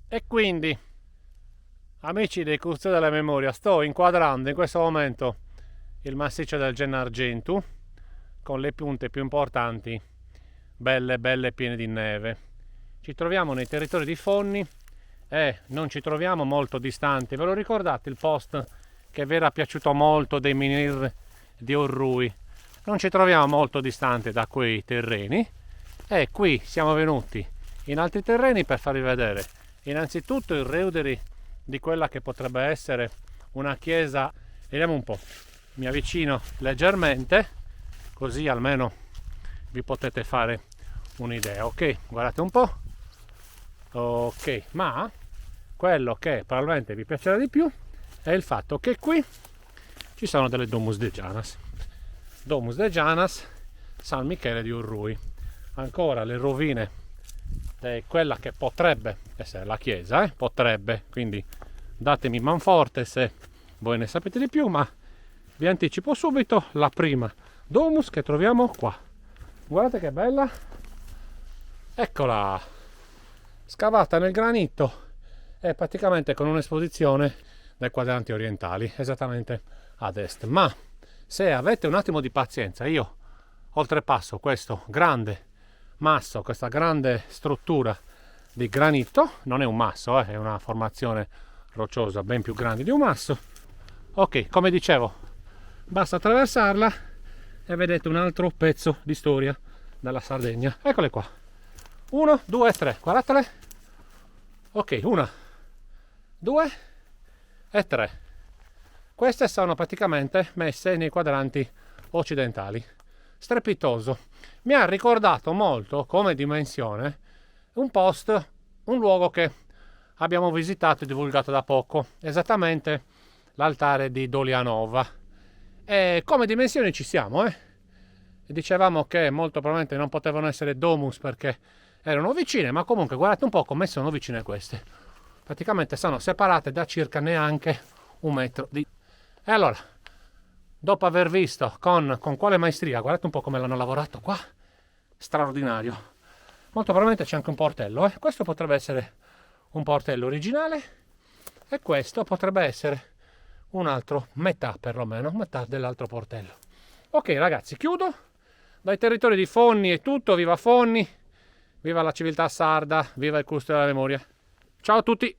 E quindi, amici dei custodi della memoria, sto inquadrando in questo momento il massiccio del Gennargentu con le punte più importanti, belle belle piene di neve. Ci troviamo nei territori di Fonni e non ci troviamo molto distanti. Ve lo ricordate il post che vi era piaciuto molto dei menhir di Orrui? Non ci troviamo molto distanti da quei terreni e qui siamo venuti in altri terreni per farvi vedere innanzitutto il reuderi di quella che potrebbe essere una chiesa. Vediamo un po', mi avvicino leggermente così almeno vi potete fare un'idea. Ok, guardate un po'. Ok, ma quello che probabilmente vi piacerà di più è il fatto che qui ci sono delle Domus de Janas. Domus de Janas, San Michele di Orrui. Ancora le rovine di quella che potrebbe essere la chiesa, potrebbe, quindi datemi manforte se voi ne sapete di più, ma vi anticipo subito la prima Domus che troviamo qua. Guardate che bella, eccola, scavata nel granito e praticamente con un'esposizione dai quadranti orientali, esattamente ad est. Ma se avete un attimo di pazienza, io oltrepasso questo grande masso, questa grande struttura di granito. Non è un masso, è una formazione rocciosa ben più grande di un masso. Ok, come dicevo, basta attraversarla e vedete un altro pezzo di storia dalla Sardegna. Eccole qua, 1, 2, 3, guardatele. Ok, 1, 2 e 3. Queste sono praticamente messe nei quadranti occidentali. Strepitoso. Mi ha ricordato molto come dimensione un post, un luogo che abbiamo visitato e divulgato da poco, esattamente l'altare di Dolianova. E come dimensioni ci siamo, Dicevamo che molto probabilmente non potevano essere domus perché erano vicine, ma comunque guardate un po' come sono vicine queste. Praticamente sono separate da circa neanche un metro di... E allora, dopo aver visto con quale maestria, guardate un po' come l'hanno lavorato qua, straordinario. Molto probabilmente c'è anche un portello, Questo potrebbe essere un portello originale e questo potrebbe essere un altro, metà perlomeno, metà dell'altro portello. Ok ragazzi, chiudo. Dai territori di Fonni è tutto, viva Fonni, viva la civiltà sarda, viva il custode della memoria. Ciao a tutti!